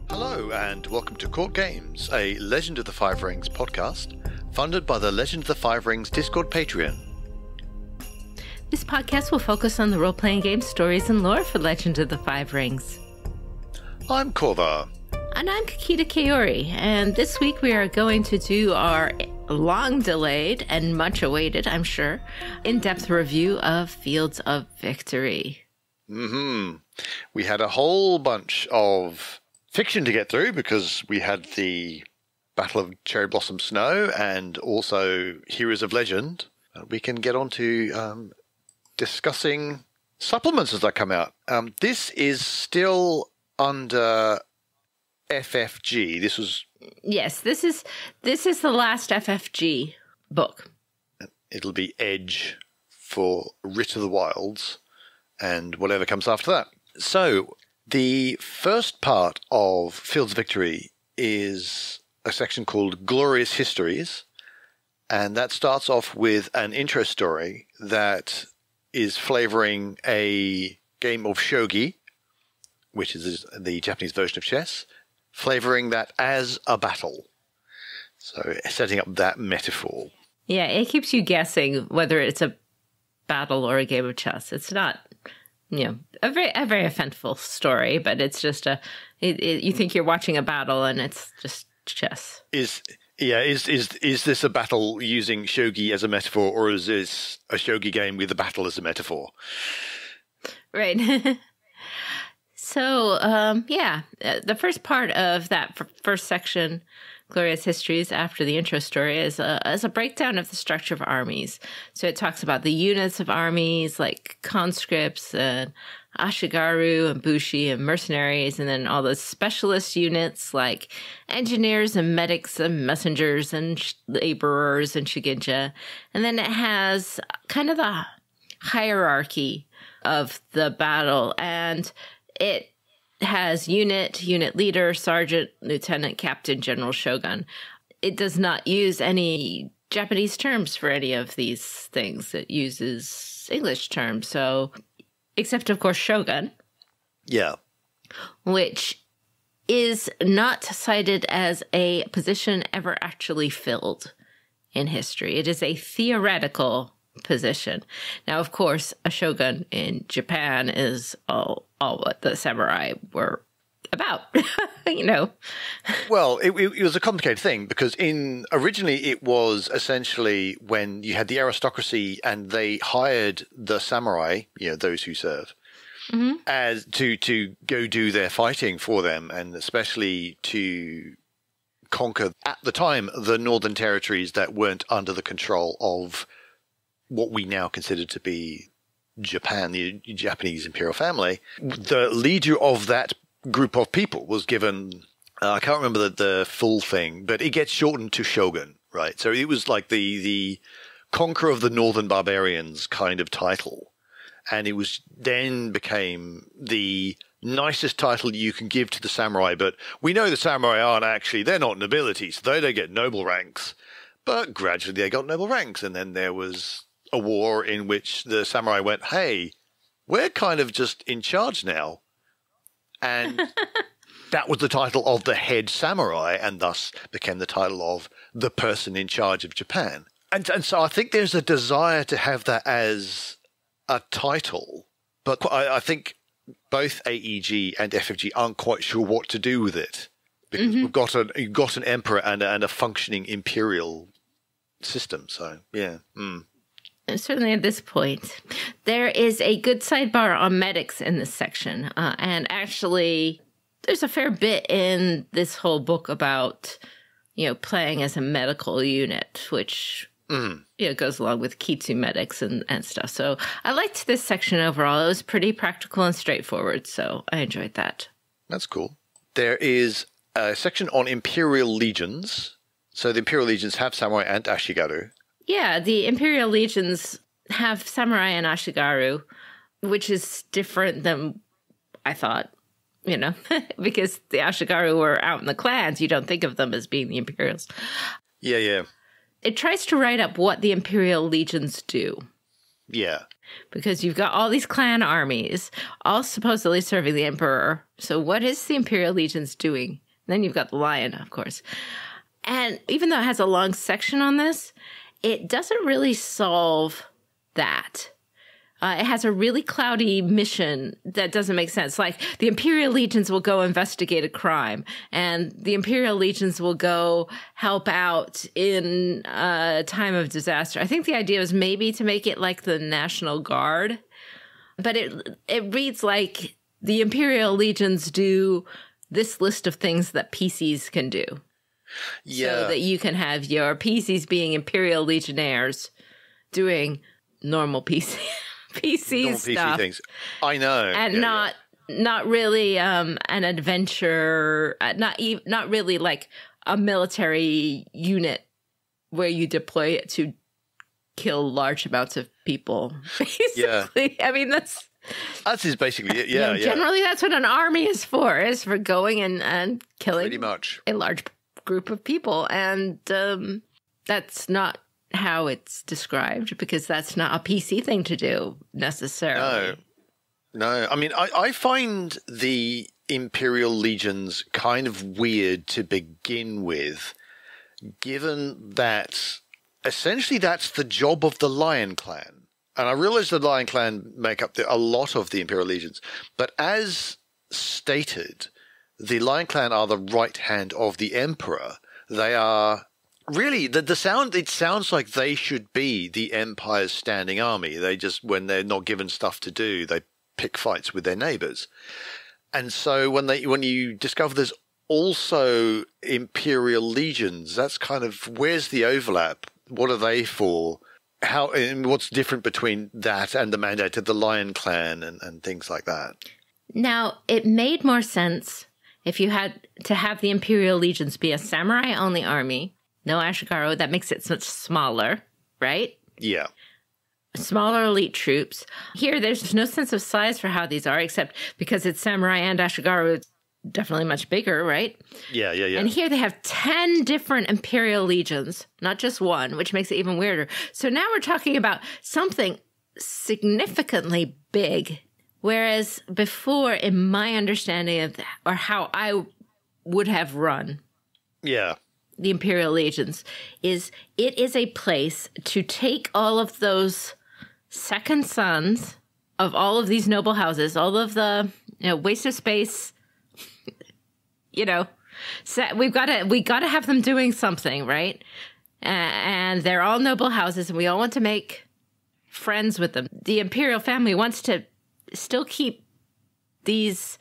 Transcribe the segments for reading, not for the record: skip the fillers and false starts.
Hello and welcome to Courtgames, a Legend of the Five Rings podcast, funded by the Legend of the Five Rings Discord Patreon. This podcast will focus on the role-playing game stories and lore for Legend of the Five Rings. I'm Korva. And I'm Kakita Kaori, and this week we are going to do our long-delayed and much-awaited, I'm sure, in-depth review of Fields of Victory. We had a whole bunch of fiction to get through because we had the Battle of Cherry Blossom Snow and also Heroes of Legend. We can get on to discussing supplements as they come out. This is still under FFG. This was... Yes, this is the last FFG book. It'll be Edge for Writ of the Wilds and whatever comes after that. So, the first part of Fields of Victory is a section called Glorious Histories, and that starts off with an intro story that is flavoring a game of shogi, which is the Japanese version of chess, flavoring that as a battle. So setting up that metaphor. Yeah, it keeps you guessing whether it's a battle or a game of chess. It's not, a very eventful story, but it's just you think you're watching a battle and it's just chess. Is this a battle using shogi as a metaphor, or is this a shogi game with a battle as a metaphor? Right. So, the first part of that first section, Glorious Histories, after the intro story, is a breakdown of the structure of armies. So it talks about the units of armies, like conscripts and ashigaru and bushi and mercenaries, and then all the specialist units like engineers and medics and messengers and laborers and shigenja. And then it has kind of the hierarchy of the battle, and it has unit leader, sergeant, lieutenant, captain, general, shogun. It does not use any Japanese terms for any of these things. It uses English terms. So, except of course shogun. Yeah. Which is not cited as a position ever actually filled in history. It is a theoretical position. Now, of course, a shogun in Japan is all what the samurai were about, Well, it was a complicated thing because originally it was essentially when you had the aristocracy and they hired the samurai, those who serve, as to go do their fighting for them, and especially to conquer, at the time, the northern territories that weren't under the control of what we now consider to be Japan, the Japanese imperial family. The leader of that group of people was given, I can't remember the full thing, but it gets shortened to shogun, right? So it was like the conqueror of the northern barbarians kind of title. And it was then became the nicest title you can give to the samurai, but we know the samurai they're not nobility, so they don't get noble ranks. But gradually they got noble ranks, and then there was a war in which the samurai went, hey, we're kind of just in charge now. And that was the title of the head samurai, and thus became the title of the person in charge of Japan. And so I think there's a desire to have that as a title, but I think both AEG and FFG aren't quite sure what to do with it. Because you've got an emperor and a functioning imperial system, so yeah. And certainly at this point, there is a good sidebar on medics in this section. And actually, there's a fair bit in this whole book about, playing as a medical unit, which goes along with Kitsu medics and stuff. So I liked this section overall. It was pretty practical and straightforward, so I enjoyed that. That's cool. There is a section on Imperial Legions. So the Imperial Legions have samurai and ashigaru. Yeah, the Imperial Legions have samurai and ashigaru, which is different than I thought, because the ashigaru were out in the clans. You don't think of them as being the Imperials. Yeah. It tries to write up what the Imperial Legions do. Yeah. Because you've got all these clan armies, all supposedly serving the emperor. So what is the Imperial Legions doing? Then you've got the lion, of course. And even though it has a long section on this, it doesn't really solve that. It has a really cloudy mission that doesn't make sense. Like, the Imperial Legions will go investigate a crime, and the Imperial Legions will go help out in a time of disaster. I think the idea was maybe to make it like the National Guard, but it reads like the Imperial Legions do this list of things that PCs can do. Yeah. So that you can have your PCs being Imperial Legionnaires doing normal PC normal stuff. PC things. I know. And not really an adventure, not really like a military unit where you deploy it to kill large amounts of people. Basically. I mean, that's is basically it. Yeah, yeah. Generally, that's what an army is for going and killing pretty much a large group of people. And that's not how it's described, because that's not a PC thing to do necessarily. No. I mean, I find the Imperial Legions kind of weird to begin with, given that essentially that's the job of the Lion Clan. And I realize the Lion Clan make up a lot of the Imperial Legions, but as stated, the Lion Clan are the right hand of the Emperor. They are really it sounds like they should be the Empire's standing army. They just, when they're not given stuff to do, they pick fights with their neighbors. And so when you discover there's also Imperial Legions, that's kind of, where's the overlap? What are they for? How, and what's different between that and the mandate of the Lion Clan and things like that? Now, it made more sense if you had to have the Imperial Legions be a samurai-only army. No Ashigaru, that makes it much smaller, right? Yeah. Smaller elite troops. Here, there's no sense of size for how these are, except because it's samurai and Ashigaru, it's definitely much bigger, right? Yeah. And here they have 10 different Imperial Legions, not just one, which makes it even weirder. So now we're talking about something significantly big, whereas before, in my understanding of or how I would have run, the Imperial Legions, it is a place to take all of those second sons of all of these noble houses, all of the waste of space. So we got to have them doing something, right? And they're all noble houses, and we all want to make friends with them. The Imperial family wants to still keep these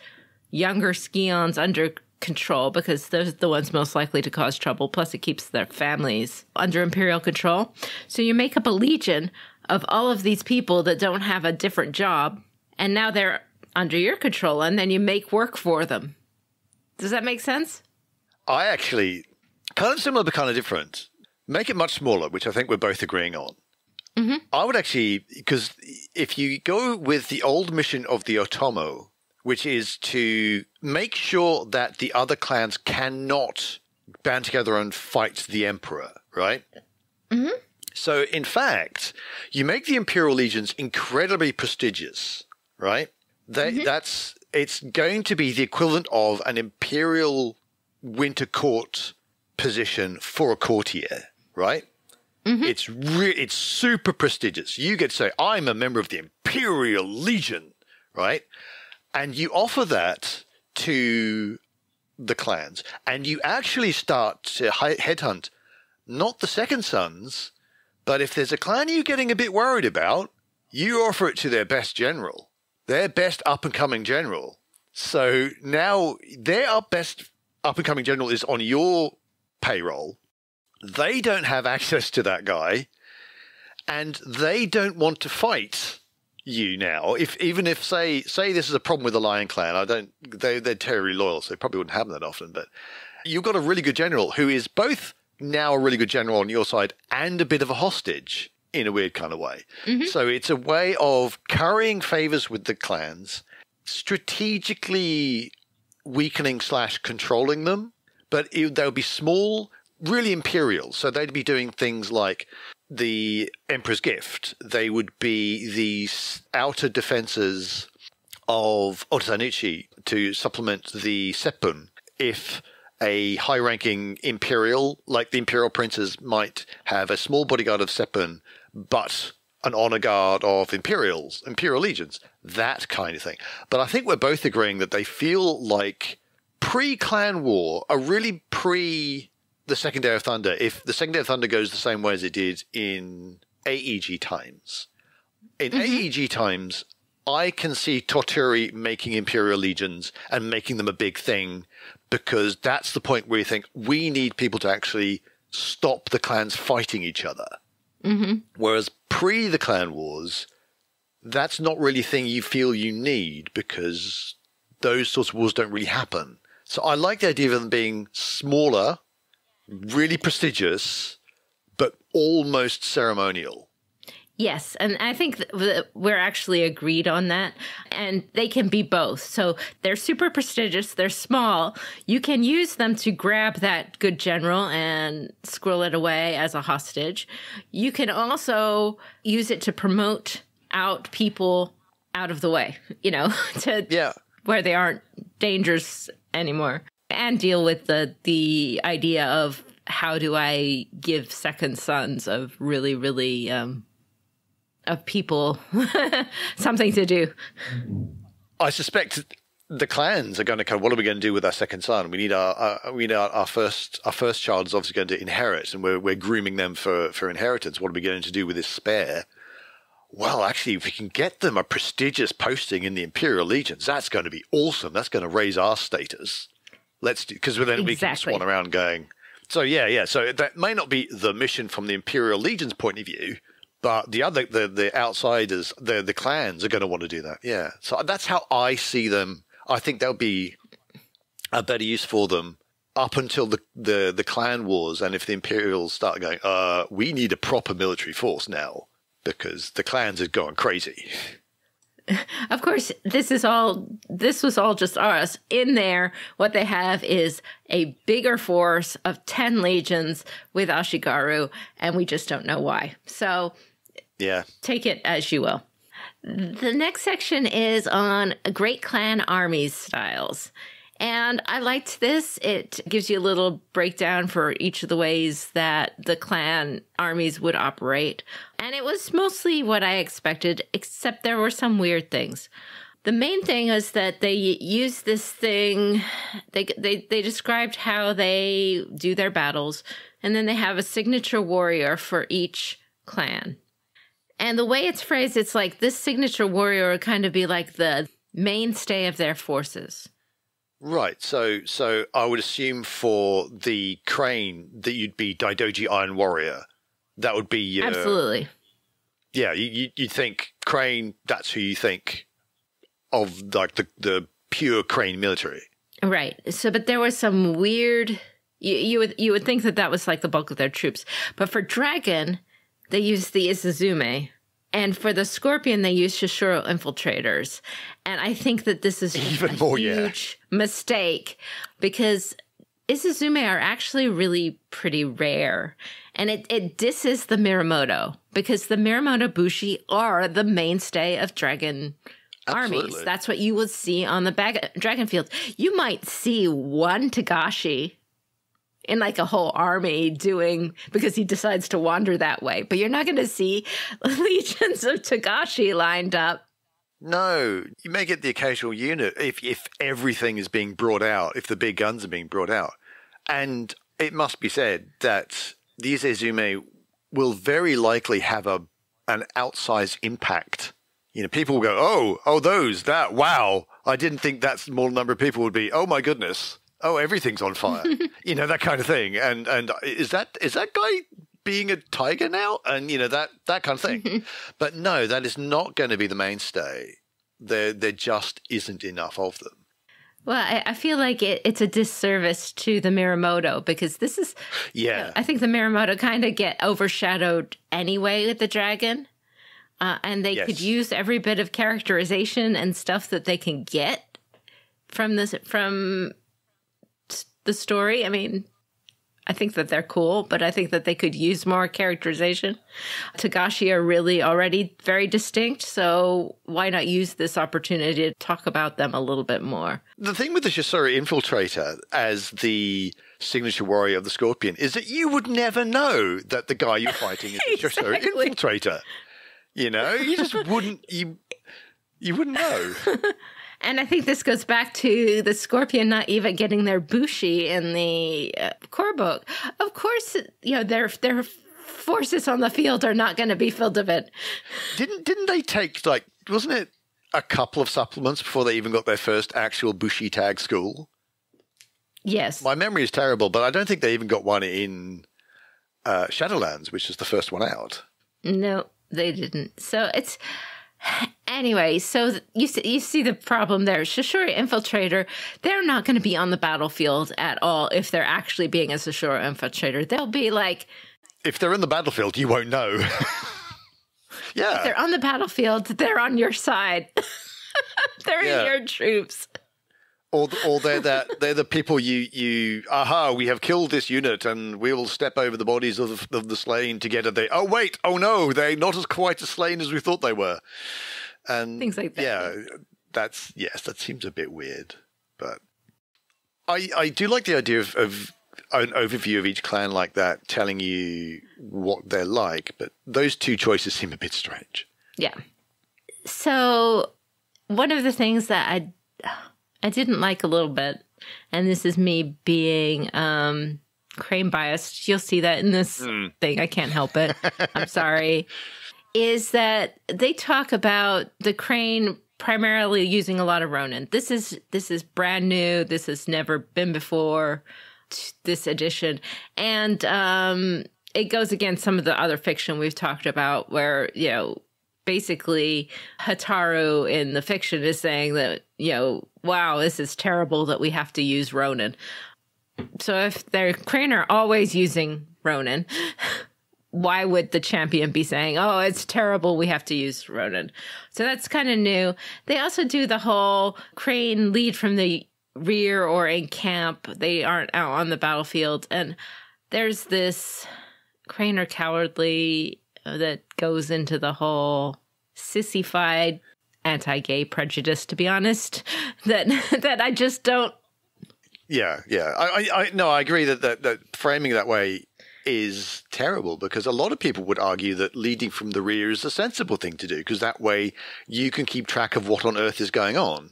younger scions under control, because those are the ones most likely to cause trouble. Plus, it keeps their families under Imperial control. So you make up a legion of all of these people that don't have a different job, and now they're under your control, and then you make work for them. Does that make sense? I actually, kind of similar but kind of different. Make it much smaller, which I think we're both agreeing on. Mm-hmm. I would actually, because if you go with the old mission of the Otomo, which is to make sure that the other clans cannot band together and fight the Emperor, right? Mm-hmm. So, in fact, you make the Imperial Legions incredibly prestigious, right? It's going to be the equivalent of an Imperial Winter Court position for a courtier, right? Mm-hmm. It's super prestigious. You get to say, I'm a member of the Imperial Legion, right? And you offer that to the clans, and you actually start to headhunt not the second sons, but if there's a clan you're getting a bit worried about, you offer it to their best general, their best up-and-coming general. So now their best up-and-coming general is on your payroll. They don't have access to that guy, and they don't want to fight you now. Even if say this is a problem with the Lion Clan, they're terribly loyal, so they probably wouldn't happen that often. But you've got a really good general who is both now a really good general on your side and a bit of a hostage in a weird kind of way. Mm-hmm. So it's a way of currying favors with the clans, strategically weakening / controlling them, but they'll be small, really imperial. So they'd be doing things like the Emperor's Gift, they would be the outer defenses of Otosanuchi to supplement the Seppun if a high-ranking Imperial, like the Imperial princes, might have a small bodyguard of Seppun, but an honor guard of Imperial legions, that kind of thing. But I think we're both agreeing that they feel like pre-Clan War, a really the Second Day of Thunder, if the Second Day of Thunder goes the same way as it did in AEG times. In AEG times, I can see Torturi making Imperial legions and making them a big thing, because that's the point where you think we need people to actually stop the clans fighting each other. Whereas pre the Clan Wars, that's not really a thing you feel you need, because those sorts of wars don't really happen. So I like the idea of them being smaller, really prestigious, but almost ceremonial. Yes, and I think that we're actually agreed on that. And they can be both. So they're super prestigious, they're small. You can use them to grab that good general and squirrel it away as a hostage. You can also use it to promote out people out of the way, to where they aren't dangerous anymore. And deal with the idea of how do I give second sons of really, really... of people something to do. I suspect the clans are going to what are we going to do with our second son? We need our first child is obviously going to inherit, and we're grooming them for inheritance. What are we going to do with this spare? Well, actually, if we can get them a prestigious posting in the Imperial Legions, that's going to be awesome. That's going to raise our status. Let's do, because then we can swan around going. So so that may not be the mission from the Imperial Legion's point of view, but the outsiders, the clans are going to want to do that. Yeah. So that's how I see them. I think there'll be a better use for them up until the clan wars. And if the Imperials start going, we need a proper military force now, because the clans are going crazy. Of course, this was all just ours. In there, what they have is a bigger force of 10 legions with Ashigaru, and we just don't know why. So take it as you will. The next section is on Great Clan Armies styles. And I liked this. It gives you a little breakdown for each of the ways that the clan armies would operate. And it was mostly what I expected, except there were some weird things. The main thing is that they use this thing, they described how they do their battles, and then they have a signature warrior for each clan. And the way it's phrased, it's like this signature warrior would kind of be like the mainstay of their forces. Right. So I would assume for the Crane that you'd be Daidoji Iron Warrior. That would be absolutely. Yeah, you think Crane. That's who you think of, like the pure Crane military. Right. So, but there was some weird. You would think that was like the bulk of their troops, but for Dragon, they used the Izuzume. And for the Scorpion, they use Shishiro infiltrators. And I think that this is even more huge mistake, because Izuzume are actually really pretty rare. And it disses the Miramoto, because the Miramoto Bushi are the mainstay of Dragon armies. That's what you would see on the Dragon field. You might see one Togashi in like a whole army because he decides to wander that way. But you're not going to see legions of Togashi lined up. No, you may get the occasional unit if everything is being brought out, if the big guns are being brought out. And it must be said that these Izume will very likely have an outsized impact. People will go, wow, I didn't think that small number of people would be, oh my goodness. Oh, everything's on fire, that kind of thing. And is that guy being a tiger now? And, that kind of thing. But no, that is not going to be the mainstay. There just isn't enough of them. Well, I feel like it's a disservice to the Miramoto, because this is, I think the Miramoto kind of get overshadowed anyway with the Dragon. And they could use every bit of characterization and stuff that they can get from the story. I mean, I think that they're cool, but I think that they could use more characterization. Togashi are really already very distinct, so why not use this opportunity to talk about them a little bit more? The thing with the Shisori Infiltrator as the signature warrior of the Scorpion is that you would never know that the guy you're fighting is the Shisori Infiltrator. You know, you just wouldn't, you wouldn't know. And I think this goes back to the Scorpion not even getting their Bushi in the core book. Of course, you know, their forces on the field are not going to be filled of it. Didn't they take, like, wasn't it a couple of supplements before they even got their first actual Bushi tag school? Yes. My memory is terrible, but I don't think they even got one in Shadowlands, which is the first one out. No, they didn't. So it's... Anyway, so you see the problem there. Shisori Infiltrator, they're not going to be on the battlefield at all if they're actually being a Shisori Infiltrator. They'll be like... If they're in the battlefield, you won't know. Yeah. If they're on the battlefield, they're on your side. They're in your troops. Or they're the people we have killed this unit and we will step over the bodies of the slain to get at the, oh wait, oh no, they're not as quite as slain as we thought they were. And things like that. Yeah, that seems a bit weird. But I do like the idea of an overview of each clan like that, telling you what they're like, but those two choices seem a bit strange. Yeah. So one of the things that I didn't like a little bit, and this is me being Crane biased, you'll see that in this thing, I can't help it, I'm sorry, is that they talk about the Crane primarily using a lot of Ronin. This is brand new, this has never been before, this edition, and it goes against some of the other fiction we've talked about where, you know, basically Hataru in the fiction is saying that, you know, wow, this is terrible that we have to use Ronin. So if their Crane are always using Ronin, why would the champion be saying, oh, it's terrible, we have to use Ronin? So that's kind of new. They also do the whole Crane lead from the rear or in camp. They aren't out on the battlefield. And there's this Crane are cowardly that goes into the whole sissified anti-gay prejudice, to be honest, that I just don't. Yeah. I agree that framing that way is terrible, because a lot of people would argue that leading from the rear is a sensible thing to do, because that way you can keep track of what on earth is going on.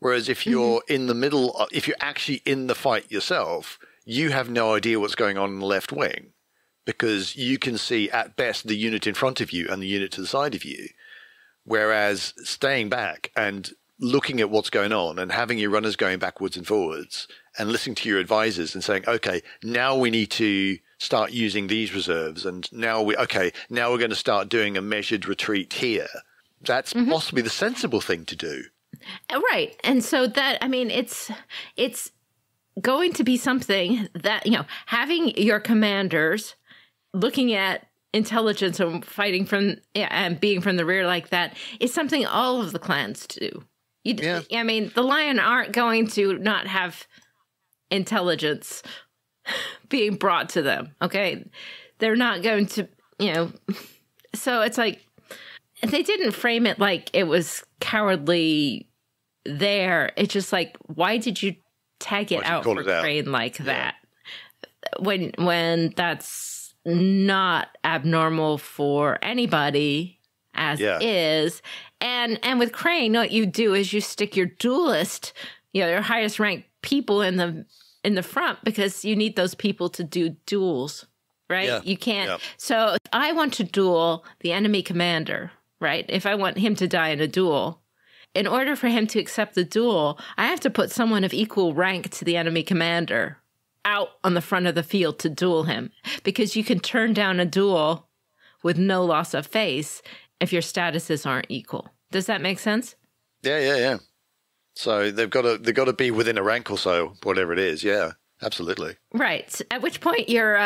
Whereas if you're in the middle, if you're actually in the fight yourself, you have no idea what's going on in the left wing, because you can see at best the unit in front of you and the unit to the side of you. Whereas staying back and looking at what's going on and having your runners going backwards and forwards and listening to your advisors and saying, okay, now we need to start using these reserves, and now we're going to start doing a measured retreat here. That's possibly the sensible thing to do. Right. And so that, I mean, it's going to be something that, you know, having your commanders looking at intelligence and fighting from and being from the rear like that is something all of the clans do. I mean, the Lion aren't going to not have intelligence being brought to them, okay? They're not going to, you know, so it's like, they didn't frame it like it was cowardly there. It's just like, why did you tag it out for Crane like that? When that's not abnormal for anybody as is. And with Crane, what you do is you stick your duelist, you know, your highest ranked people in the front, because you need those people to do duels, right? Yeah. You can't. Yeah. So if I want to duel the enemy commander, right? If I want him to die in a duel, in order for him to accept the duel, I have to put someone of equal rank to the enemy commander out on the front of the field to duel him, because you can turn down a duel with no loss of face if your statuses aren't equal. Does that make sense? Yeah. So they've got to be within a rank or so, whatever it is. Yeah, absolutely. Right. At which point you're,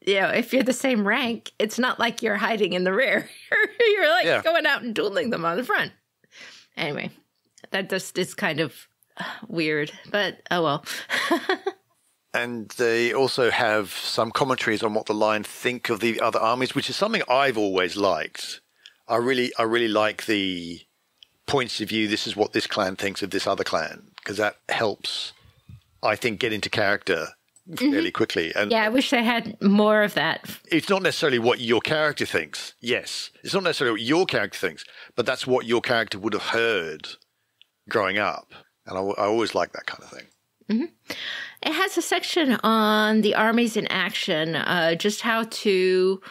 you know, if you're the same rank, it's not like you're hiding in the rear. You're like going out and dueling them on the front. Anyway, that just is kind of weird, but oh well. And they also have some commentaries on what the line think of the other armies, which is something I've always liked. I really like the points of view. This is what this clan thinks of this other clan, because that helps, I think, get into character fairly quickly. And yeah, I wish they had more of that. It's not necessarily what your character thinks. Yes, it's not necessarily what your character thinks, but that's what your character would have heard growing up. And I always like that kind of thing. Mm-hmm. It has a section on the armies in action, just how to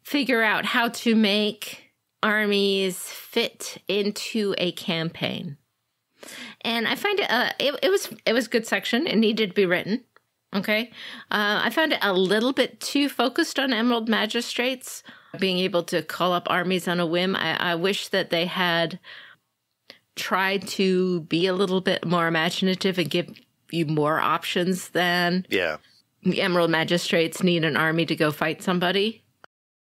figure out how to make armies fit into a campaign. And I find it was a good section. It needed to be written. Okay. I found it a little bit too focused on Emerald Magistrates, being able to call up armies on a whim. I wish that they had tried to be a little bit more imaginative and give you more options than the Emerald Magistrates need an army to go fight somebody.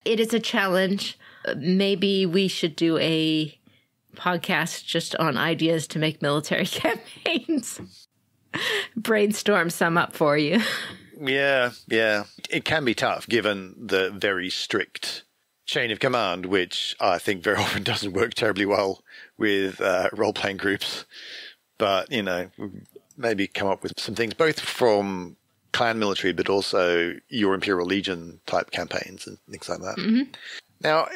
It is a challenge. Maybe we should do a podcast just on ideas to make military campaigns. Brainstorm some up for you. Yeah. It can be tough given the very strict chain of command, which I think very often doesn't work terribly well with role-playing groups. But, maybe come up with some things, both from clan military, but also your Imperial Legion type campaigns and things like that. Mm-hmm. Now,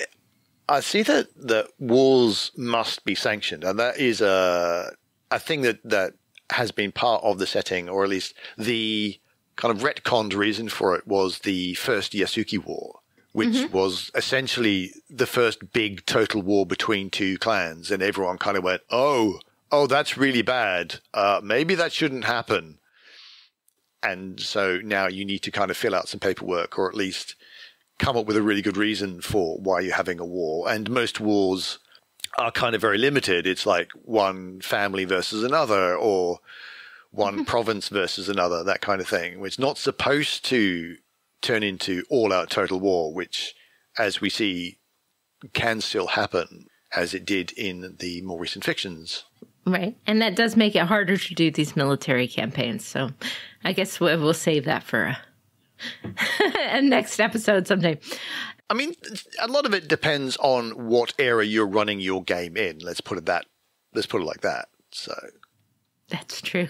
I see that wars must be sanctioned, and that is a thing that has been part of the setting, or at least the kind of retconned reason for it was the First Yasuki War, which was essentially the first big total war between two clans, and everyone kind of went, oh, that's really bad. Maybe that shouldn't happen. And so now you need to kind of fill out some paperwork, or at least come up with a really good reason for why you're having a war. And most wars are kind of very limited. It's like one family versus another, or one province versus another, that kind of thing. It's not supposed to turn into all-out total war, which, as we see, can still happen, as it did in the more recent fictions. Right. And that does make it harder to do these military campaigns. So I guess we'll save that for a next episode someday. I mean, a lot of it depends on what era you're running your game in. Let's put it like that. So that's true.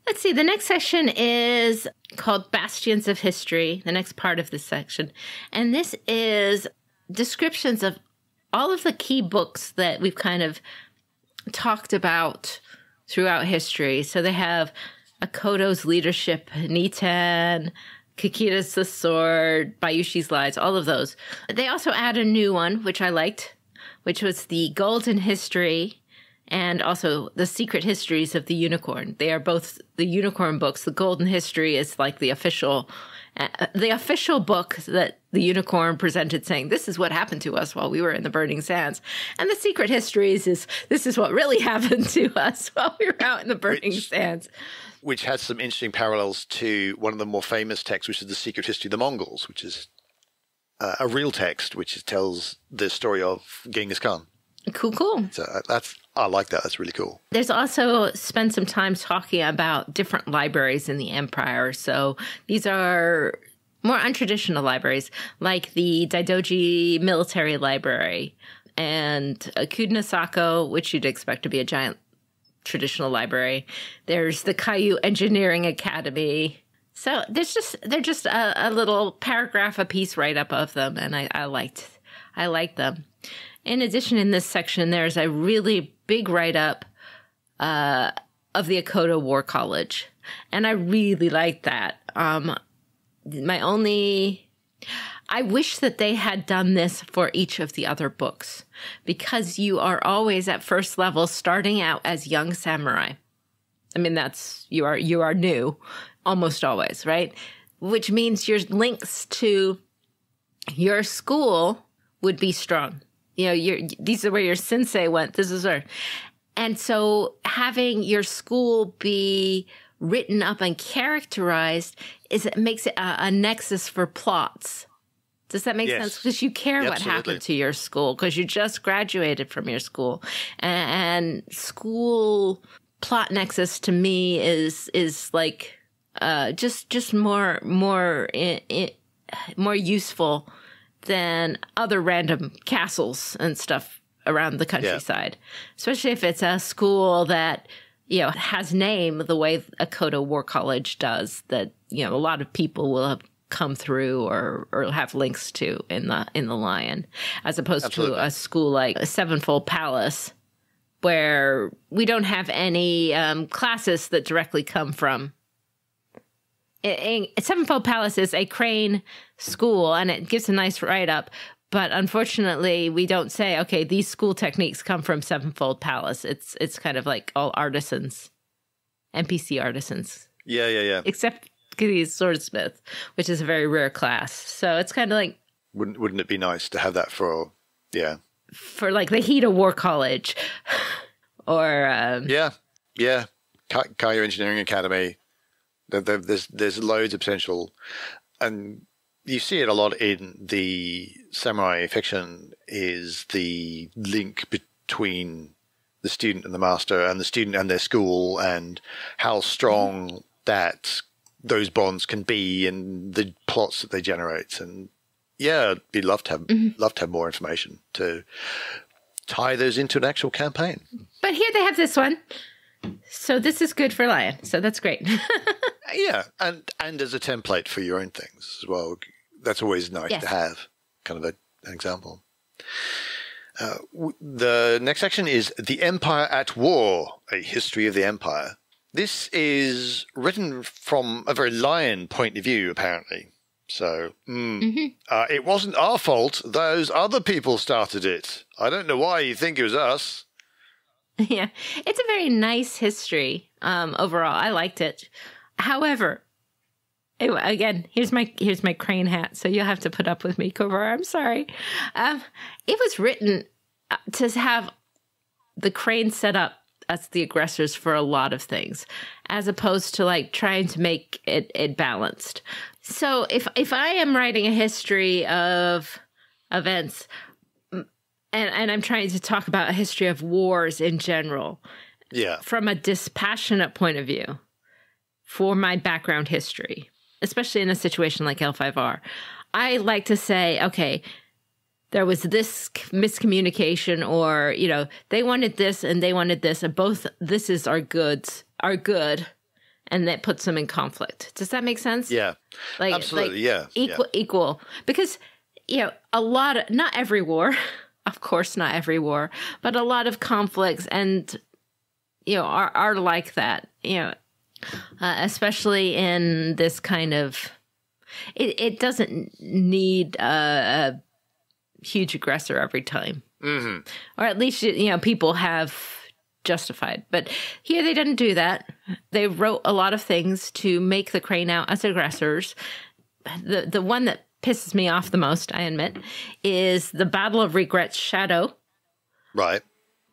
Let's see. The next section is called Bastions of History, the next part of this section. And this is descriptions of all of the key books that we've kind of talked about throughout history. So they have Akoto's Leadership, Nitan, Kakita's The Sword, Bayushi's Lies, all of those. They also add a new one, which I liked, which was the Golden History and also the Secret Histories of the Unicorn. They are both the Unicorn books. The Golden History is like the official book that the Unicorn presented, saying, this is what happened to us while we were in the Burning Sands. And the Secret Histories is, this is what really happened to us while we were out in the Burning Sands. Which has some interesting parallels to one of the more famous texts, which is the Secret History of the Mongols, which is a real text which tells the story of Genghis Khan. Cool. So I like that. That's really cool. There's also spent some time talking about different libraries in the Empire. So these are more untraditional libraries, like the Daidoji Military Library and Kudnasako, which you'd expect to be a giant traditional library. There's the Caillou Engineering Academy. So they're just a little paragraph a piece write-up of them, and I liked them. In addition, in this section, there's a really big write-up of the Akoto War College, and I really like that. I wish that they had done this for each of the other books, because you are always at first level starting out as young samurai. I mean, you are new almost always, right? Which means your links to your school would be strong. These are where your sensei went. This is where. And so having your school be written up and characterized makes it a nexus for plots. Does that make sense? Because you care what happened to your school, because you just graduated from your school. And school plot nexus to me is like just more useful than other random castles and stuff around the countryside, especially if it's a school that, has name the way a Kodo War College does, that, a lot of people will have come through or have links to in the Lion, as opposed to a school like a Sevenfold Palace, where we don't have any classes that directly come from. Sevenfold Palace is a Crane school, and it gives a nice write-up, but unfortunately, we don't say, okay, these school techniques come from Sevenfold Palace. It's kind of like all artisans, NPC artisans. Yeah. Except he's swordsmith, which is a very rare class. So it's kind of like... Wouldn't it be nice to have that for like the Hida War College, or... Kaya Engineering Academy. There's loads of potential, and you see it a lot in the samurai fiction, is the link between the student and the master, and the student and their school, and how strong that those bonds can be, and the plots that they generate. And we'd love to have more information to tie those into an actual campaign. But here they have this one. So this is good for Lion. So that's great. And as a template for your own things as well. That's always nice to have, kind of an example. The next section is The Empire at War, a history of the Empire. This is written from a very Lion point of view, apparently. So, it wasn't our fault. Those other people started it. I don't know why you think it was us. Yeah, it's a very nice history overall. I liked it. However, again, here's my Crane hat, so you'll have to put up with me, Kovar. I'm sorry. It was written to have the Crane set up as the aggressors for a lot of things, as opposed to like trying to make it balanced. So if I am writing a history of events, and I'm trying to talk about a history of wars in general, from a dispassionate point of view, for my background history, especially in a situation like L5R, I like to say, okay, there was this miscommunication, or, they wanted this and they wanted this, and both thises are good, and that puts them in conflict. Does that make sense? Yeah, absolutely, Equal. Because, not every war, of course not every war, but a lot of conflicts and, are like that, especially in this kind of, it doesn't need a huge aggressor every time. Mm-hmm. Or at least, people have justified. But here they didn't do that. They wrote a lot of things to make the Crane out as aggressors. The one that pisses me off the most, I admit, is the Battle of Regret's Shadow. Right.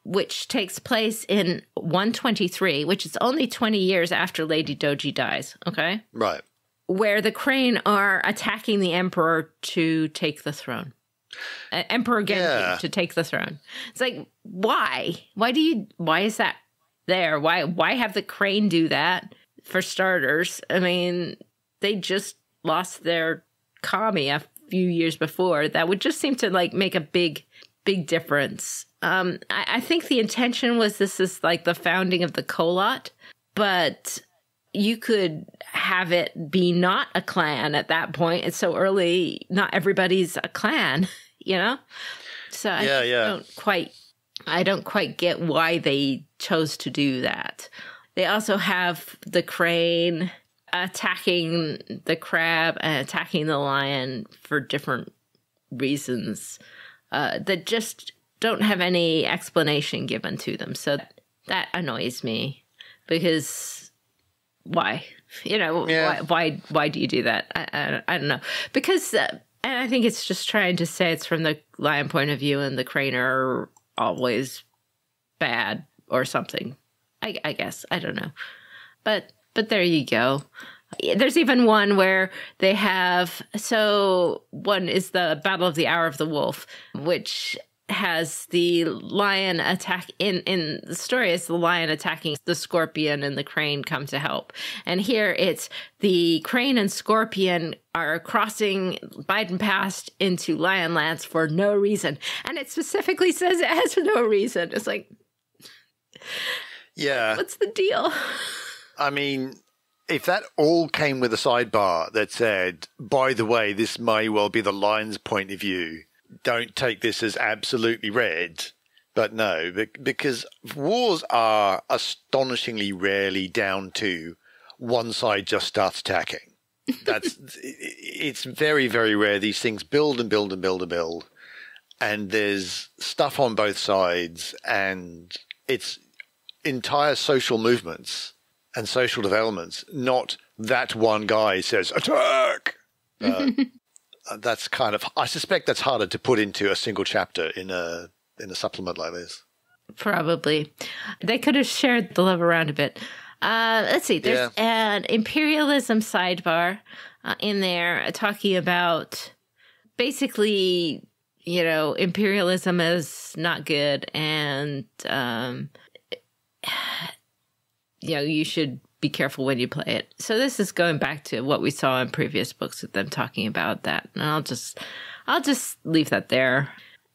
Which takes place in 123, which is only 20 years after Lady Doji dies, okay? Right. Where the Crane are attacking the Emperor to take the throne. Emperor Genji to take the throne. It's like, why? Why is that there? Why have the Crane do that, for starters? I mean, they just lost their Kami a few years before. That would just seem to like make a big difference. I think the intention was this is like the founding of the Kolot, but you could have it be not a clan at that point. It's so early, not everybody's a clan, So I don't quite get why they chose to do that. They also have the Crane attacking the crab and attacking the lion for different reasons that just don't have any explanation given to them. So that annoys me, because why? Why do you do that? I don't know. Because, and I think it's just trying to say it's from the lion point of view and the Crane are always bad or something. I guess. I don't know. But there you go. There's even one where they have, so one is the Battle of the Hour of the Wolf, which has the lion attack in the story is the lion attacking the scorpion and the crane come to help. And here it's the crane and scorpion are crossing Biden Pass into Lionlands for no reason. And it specifically says it has no reason. It's like, yeah, what's the deal? I mean, if that all came with a sidebar that said, by the way, this may well be the lion's point of view, don't take this as absolutely read. But no, because wars are astonishingly rarely down to one side just starts attacking. It's very, very rare. These things build and build and build and build. And there's stuff on both sides, and it's entire social movements and social developments, not that one guy says, attack! That's kind of, I suspect that's harder to put into a single chapter in a supplement like this. Probably. They could have shared the love around a bit. Let's see. There's an imperialism sidebar in there talking about basically, imperialism is not good, and, you should be careful when you play it. So this is going back to what we saw in previous books with them talking about that. And I'll just leave that there.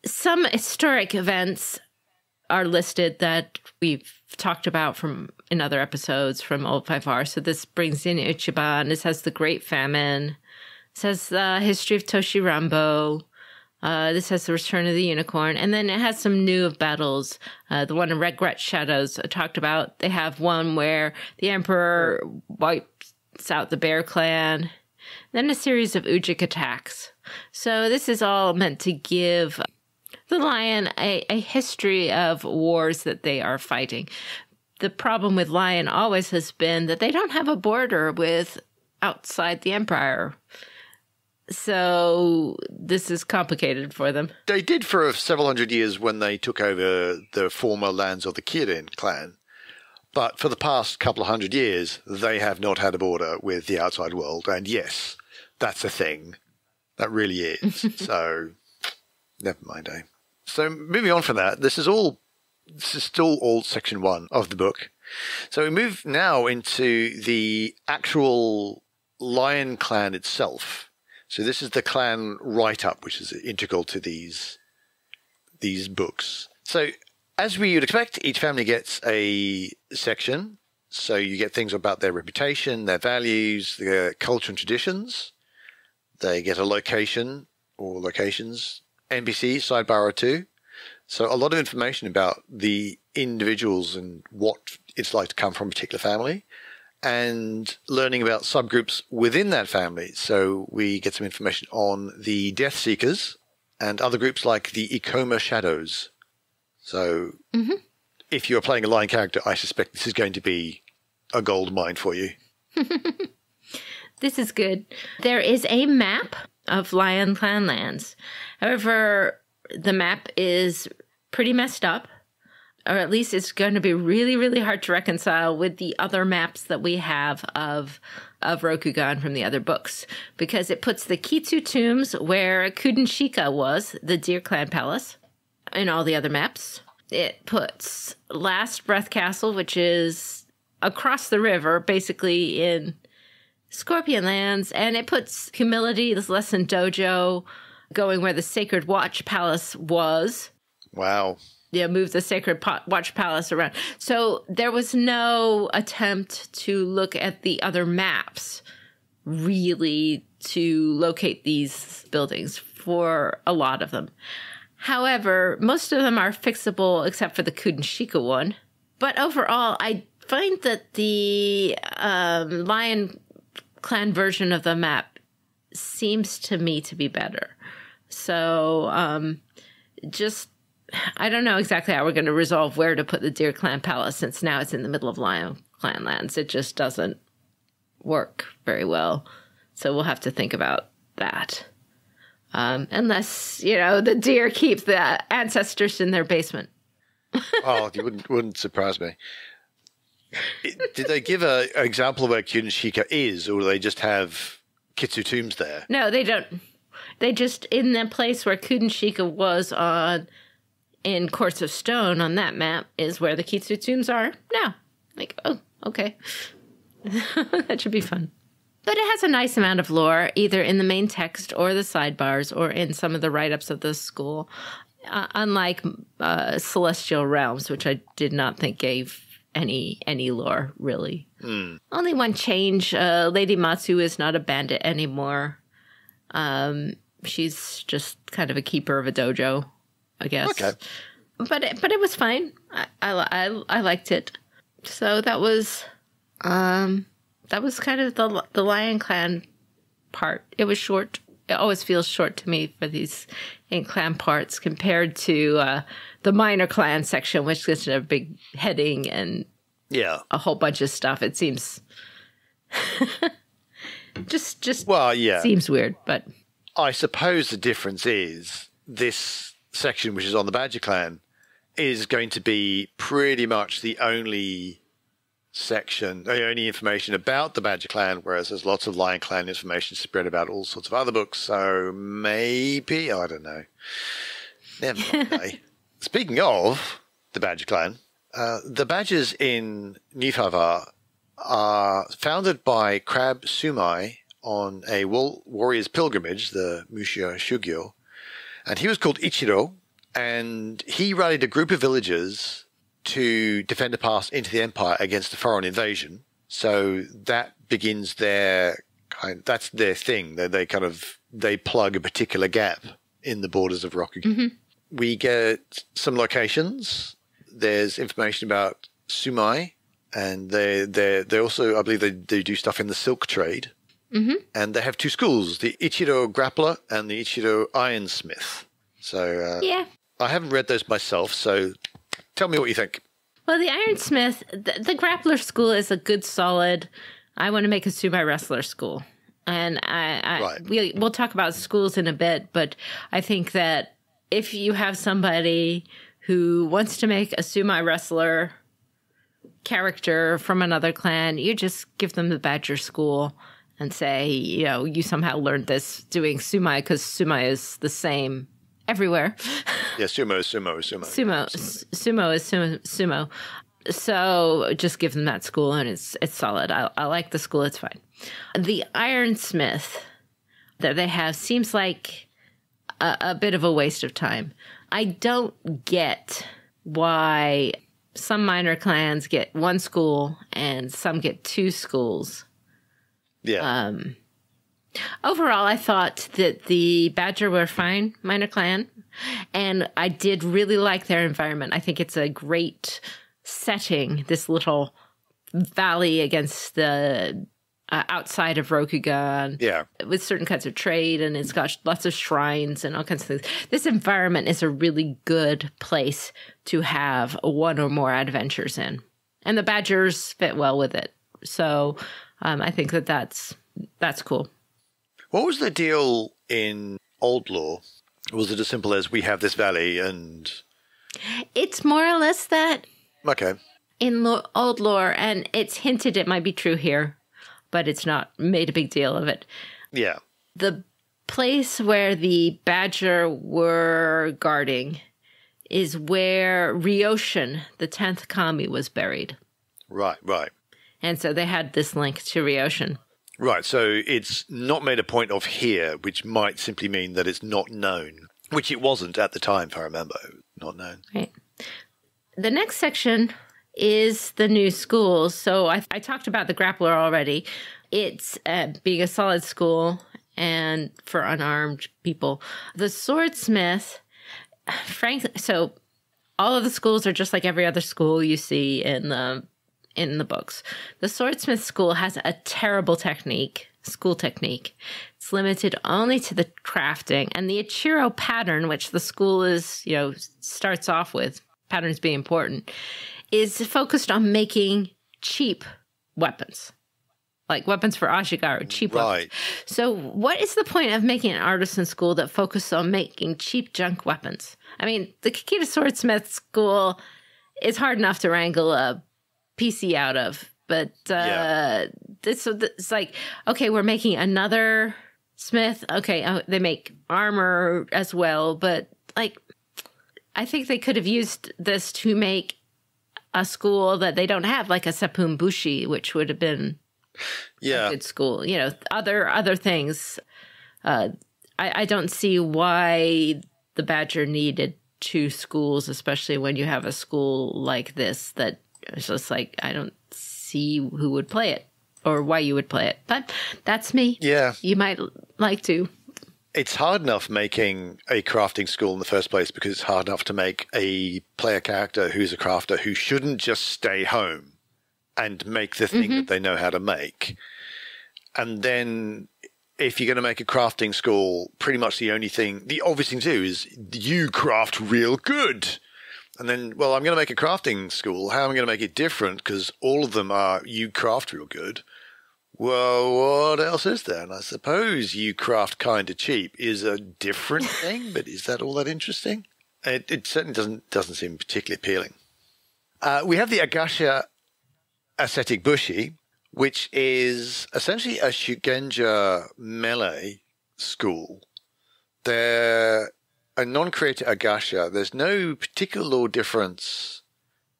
Some historic events are listed that we've talked about in other episodes from Old 5R. So this brings in Ichiban. This has the Great Famine. This has the history of Toshirambo. This has the Return of the Unicorn. And then it has some new battles. The one in Regret Shadows I talked about. They have one where the Emperor wipes out the Bear Clan. Then a series of Ujik attacks. So this is all meant to give the Lion a history of wars that they are fighting. The problem with Lion always has been that they don't have a border with outside the Empire. So this is complicated for them. They did for several hundred years when they took over the former lands of the Kirin clan. But for the past couple of hundred years, they have not had a border with the outside world. And yes, that's a thing. That really is. So, never mind, eh? So moving on from that, this is still all section 1 of the book. So we move now into the actual Lion clan itself. So this is the clan write-up, which is integral to these books. So as we would expect, each family gets a section. So you get things about their reputation, their values, their culture and traditions. They get a location or locations, NPC, sidebar or 2. So a lot of information about the individuals and what it's like to come from a particular family, and learning about subgroups within that family. So we get some information on the Death Seekers and other groups like the Ikoma Shadows. So if you're playing a Lion character, I suspect this is going to be a gold mine for you. This is good. There is a map of Lion Clan lands. However, the map is pretty messed up. Or at least it's going to be really, really hard to reconcile with the other maps that we have of Rokugan from the other books. Because it puts the Kitsu tombs where Kudenshika was, the Deer Clan Palace, in all the other maps. It puts Last Breath Castle, which is across the river, basically in Scorpion Lands. And it puts Humility, this Lesson Dojo, going where the Sacred Watch Palace was. Wow. Yeah, move the Sacred Watch Palace around. So there was no attempt to look at the other maps, really, to locate these buildings for a lot of them. However, most of them are fixable except for the Kudenshika one. But overall, I find that the Lion Clan version of the map seems to me to be better. So I don't know exactly how we're going to resolve where to put the Deer Clan Palace, since now it's in the middle of Lion Clan lands. It just doesn't work very well. So we'll have to think about that. Unless, the deer keep the ancestors in their basement. Oh, you wouldn't surprise me. Did they give an example of where Kudenshika is, or do they just have Kitsu tombs there? No, they don't. They just, in the place where Kudenshika was on in Courts of Stone on that map is where the Kitsutsunes are now. Like, oh, okay. That should be fun. But it has a nice amount of lore, either in the main text or the sidebars or in some of the write-ups of the school, unlike Celestial Realms, which I did not think gave any lore, really. Only one change. Lady Matsu is not a bandit anymore. She's just kind of a keeper of a dojo, I guess. Okay. But it was fine. I liked it. So that was kind of the Lion Clan part. It was short. It always feels short to me for these in-clan parts compared to the minor clan section, which gets a big heading and a whole bunch of stuff. It seems just seems weird. But I suppose the difference is this section, which is on the Badger Clan, is going to be pretty much the only section, the only information about the Badger Clan, whereas there's lots of Lion Clan information spread about all sorts of other books. So maybe, I don't know. Never mind. Speaking of the Badger Clan, the Badgers in Nifavar are founded by Crab Sumai on a warrior's pilgrimage, the Musha Shugyo, and he was called Ichiro, and he rallied a group of villagers to defend a pass into the empire against a foreign invasion. So that begins that's their thing. They plug a particular gap in the borders of Rokugan. Mm-hmm. We get some locations. There's information about Sumai, and they also, I believe, they do stuff in the silk trade. Mm-hmm. And they have two schools, the Ichiro Grappler and the Ichiro Ironsmith. So I haven't read those myself, so tell me what you think. Well, the Ironsmith, the Grappler school is a good, solid, I want to make a Sumai wrestler school. And we'll talk about schools in a bit, but I think that if you have somebody who wants to make a Sumai wrestler character from another clan, you just give them the Badger school and say, you somehow learned this doing Sumai because Sumai is the same everywhere. Yeah, sumo is sumo. Sumo is sumo. So just give them that school, and it's solid. I like the school. It's fine. The Ironsmith that they have seems like a bit of a waste of time. I don't get why some minor clans get one school and some get two schools. Yeah. Overall, I thought that the Badger were fine, minor clan, and I did really like their environment. I think it's a great setting, this little valley against the outside of Rokugan, with certain kinds of trade, and it's got lots of shrines and all kinds of things. This environment is a really good place to have one or more adventures in, and the Badgers fit well with it. So I think that's cool. What was the deal in Old Lore? Was it as simple as we have this valley and... It's more or less that. Okay. In Old Lore, and it's hinted it might be true here, but it's not made a big deal of it. Yeah. The place where the Badger were guarding is where Ryoshin, the 10th Kami, was buried. Right. And so they had this link to Ryoshin. Right, so it's not made a point of here, which might simply mean that it's not known, which it wasn't at the time, if I remember, not known. Right. The next section is the new schools. So I talked about the Grappler already. It's being a solid school and for unarmed people. The Swordsmith, frankly, so all of the schools are just like every other school you see in the books. The Swordsmith school has a terrible school technique. It's limited only to the crafting, and the Ichiro pattern, which the school is, starts off with, patterns being important, is focused on making cheap weapons. Like weapons for Ashigaru, cheap weapons. So what is the point of making an artisan school that focuses on making cheap junk weapons? I mean, the Kikita Swordsmith school is hard enough to wrangle a PC out of, but it's like, okay, we're making another smith. Okay, they make armor as well, but like I think they could have used this to make a school that they don't have, like a Sepun Bushi, which would have been a good school. You know, other things. I don't see why the Badger needed 2 schools, especially when you have a school like this that is just like, I don't see who would play it or why you would play it. But that's me. Yeah. You might like to. It's hard enough making a crafting school in the first place because it's hard enough to make a player character who's a crafter who shouldn't just stay home and make the thing that they know how to make. And then if you're going to make a crafting school, pretty much the obvious thing to do is you craft real good. And then, well, I'm going to make a crafting school. How am I going to make it different? Because all of them are you craft real good. Well, what else is there? And I suppose you craft kind of cheap is a different thing, but is that all that interesting? It certainly doesn't seem particularly appealing. We have the Agasha Ascetic Bushi, which is essentially a Shugenja melee school. They're a non-creator Agasha. There's no particular law difference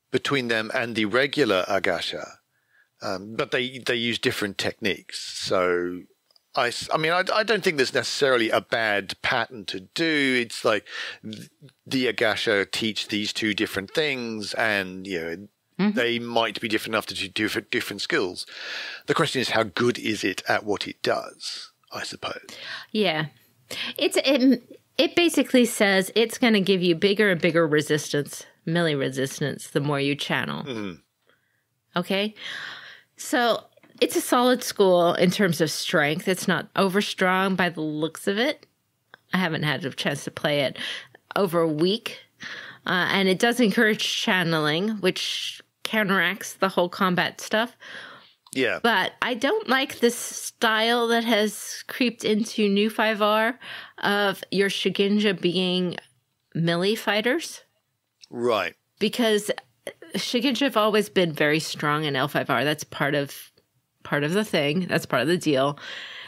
between them and the regular Agasha, but they use different techniques. So I don't think there's necessarily a bad pattern to do. It's like the Agasha teach these 2 different things, and they might be different enough to do different skills. The question is, how good is it at what it does, I suppose. Yeah. It basically says it's going to give you bigger and bigger resistance, melee resistance, the more you channel. Mm-hmm. Okay? So it's a solid school in terms of strength. It's not overstrong by the looks of it. I haven't had a chance to play it over a week. And it does encourage channeling, which counteracts the whole combat stuff. Yeah. But I don't like this style that has creeped into New 5R of your Shugenja being melee fighters. Right. Because Shugenja have always been very strong in L5R. That's part of the thing. That's part of the deal.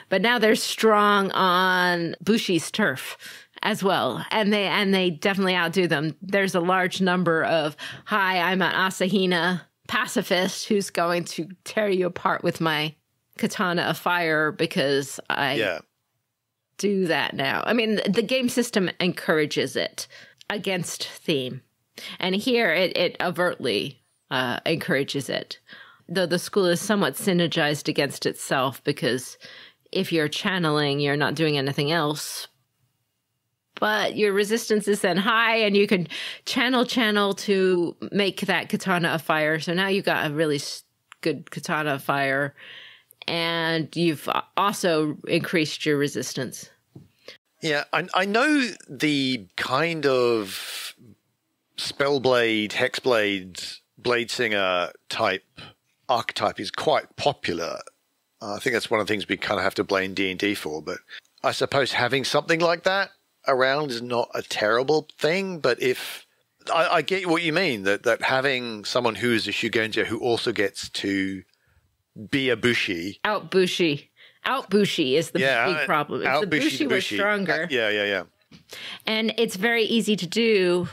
But now they're strong on Bushi's turf as well. And they definitely outdo them. There's a large number of, hi, I'm an Asahina pacifist who's going to tear you apart with my katana of fire because I do that now. I mean, the game system encourages it against theme. And here it overtly encourages it. Though the school is somewhat synergized against itself because if you're channeling, you're not doing anything else. But your resistance is then high and you can channel to make that katana of fire. So now you've got a really good katana of fire and you've also increased your resistance. Yeah, I know the kind of Spellblade, Hexblade, Bladesinger type archetype is quite popular. I think that's one of the things we kind of have to blame D&D for. But I suppose having something like that around is not a terrible thing. But if I get what you mean, that having someone who is a Shugenja who also gets to be a Bushi. Out Bushi is the big problem. If the Bushi was stronger. Yeah. And it's very easy to do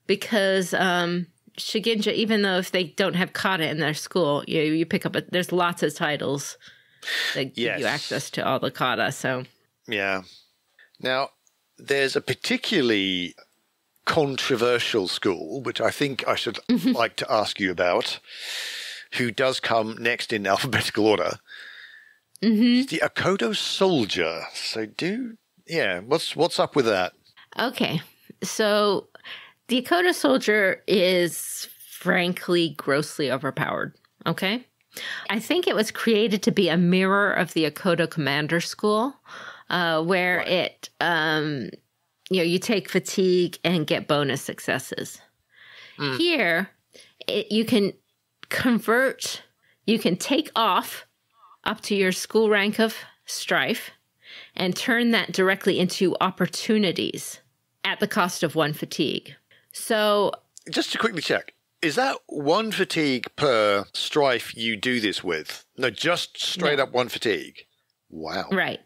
because Shugenja, even though if they don't have kata in their school, you pick up there's lots of titles that give you access to all the kata. So yeah. Now there's a particularly controversial school, which I think I should like to ask you about, who does come next in alphabetical order. Mm-hmm. It's the Akodo Soldier. So what's up with that? Okay. So the Akodo Soldier is frankly grossly overpowered. Okay. I think it was created to be a mirror of the Akodo Commander School, where it, you take fatigue and get bonus successes. Mm. Here, you can convert, you can take off up to your school rank of Strife and turn that directly into opportunities at the cost of 1 fatigue. So just to quickly check, is that 1 fatigue per Strife you do this with? No, just straight up 1 fatigue. Wow. Right.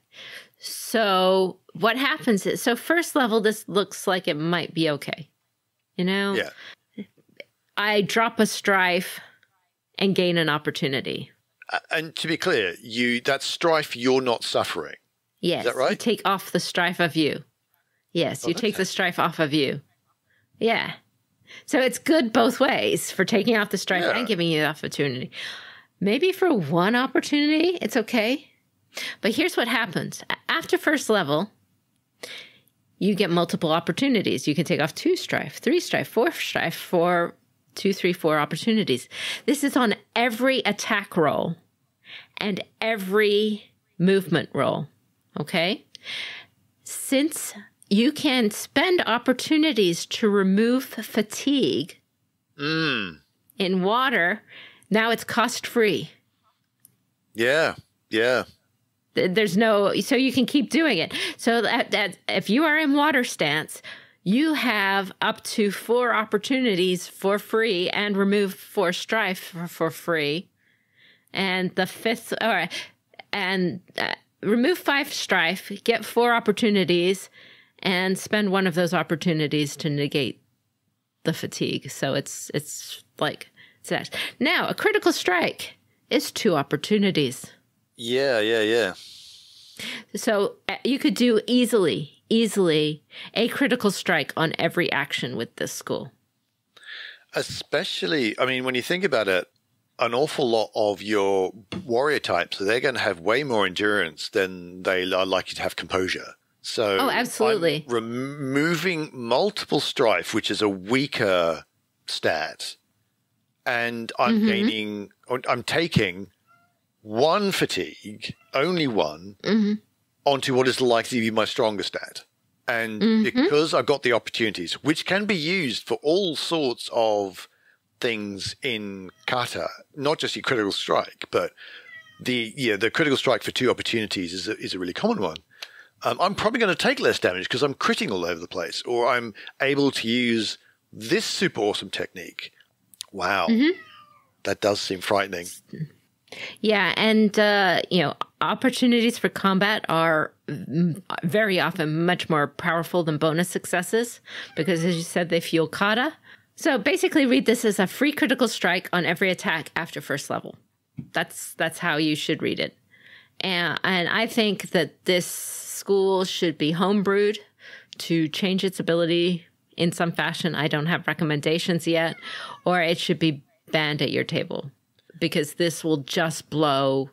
So what happens is, first level, this looks like it might be okay. You know? Yeah. I drop a strife and gain an opportunity. And to be clear, that strife you're not suffering. Yes. Is that right? You take off the strife of you. Yes, you take the strife off of you. Yeah. So it's good both ways for taking off the strife and giving you the opportunity. Maybe for one opportunity, it's okay. But here's what happens. After first level, you get multiple opportunities. You can take off 2 strife, 3 strife, 4 strife for 2, 3, 4 opportunities. This is on every attack roll and every movement roll. Okay? Since you can spend opportunities to remove fatigue in water, now it's cost-free. Yeah, yeah. There's no, so you can keep doing it. So that if you are in water stance, you have up to 4 opportunities for free and remove 4 strife for free. And the 5th, all right, and remove 5 strife, get 4 opportunities, and spend one of those opportunities to negate the fatigue. So it's like, it's that. Now, a critical strike is 2 opportunities. Yeah. So you could do easily a critical strike on every action with this school. Especially, I mean, when you think about it, an awful lot of your warrior types, they're going to have way more endurance than they are likely to have composure. So absolutely. I'm removing multiple strife, which is a weaker stat, and I'm I'm taking 1 fatigue, only 1, onto what is likely to be my strongest stat. And because I've got the opportunities, which can be used for all sorts of things in kata, not just your critical strike, but the critical strike for 2 opportunities is a really common one. I'm probably going to take less damage because I'm critting all over the place, or I'm able to use this super awesome technique. Wow. That does seem frightening. Yeah, and, opportunities for combat are very often much more powerful than bonus successes because, as you said, they fuel kata. So basically read this as a free critical strike on every attack after first level. That's how you should read it. And I think that this school should be homebrewed to change its ability in some fashion. I don't have recommendations yet. Or it should be banned at your table because this will just blow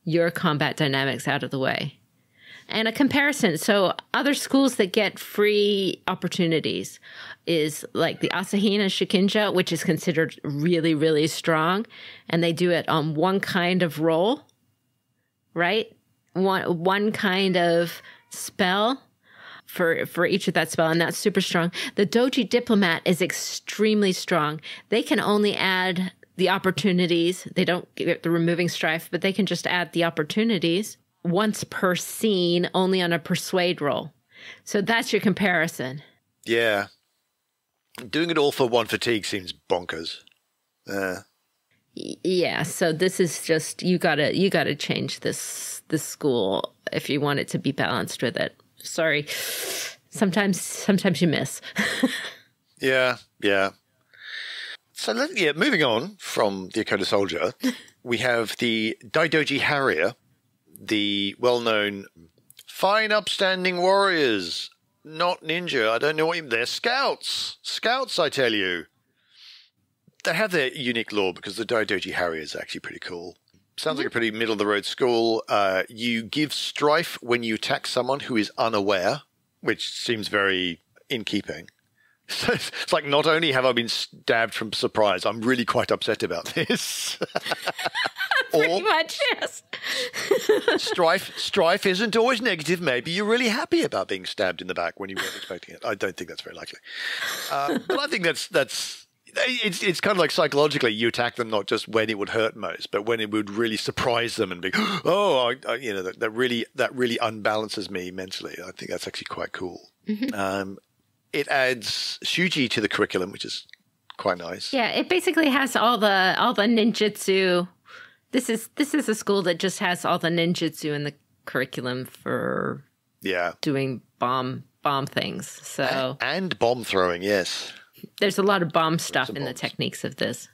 your combat dynamics out of the way. And a comparison. So other schools that get free opportunities is like the Asahina Shikinja, which is considered really, really strong. And they do it on one kind of roll, right? One kind of spell for each of that spell. And that's super strong. The Doji Diplomat is extremely strong. They can only add the opportunities. They don't get the removing strife, but they can just add the opportunities once per scene, only on a persuade roll. So that's your comparison. Yeah. Doing it all for 1 fatigue seems bonkers. Yeah, so this is just, you gotta change this school if you want it to be balanced with it. Sorry. Sometimes you miss. Yeah. So moving on from the Akoda Soldier, we have the Daidoji Harrier, the well-known fine upstanding warriors, not ninja. I don't know what they're scouts. Scouts, I tell you. They have their unique lore because the Daidoji Harrier is actually pretty cool. Sounds like a pretty middle-of-the-road school. You give strife when you attack someone who is unaware, which seems very in keeping. So it's like, not only have I been stabbed from surprise, I'm really quite upset about this. Pretty much, yes. Strife isn't always negative. Maybe you're really happy about being stabbed in the back when you weren't expecting it. I don't think that's very likely. But I think that's it's kind of like psychologically you attack them not just when it would hurt most, but when it would really surprise them and be, that really unbalances me mentally. I think that's actually quite cool. It adds shuji to the curriculum, which is quite nice. Yeah, it basically has all the ninjutsu. This is a school that just has all the ninjutsu in the curriculum for doing bomb things. So and bomb throwing, yes. There's a lot of bomb stuff in the techniques of this.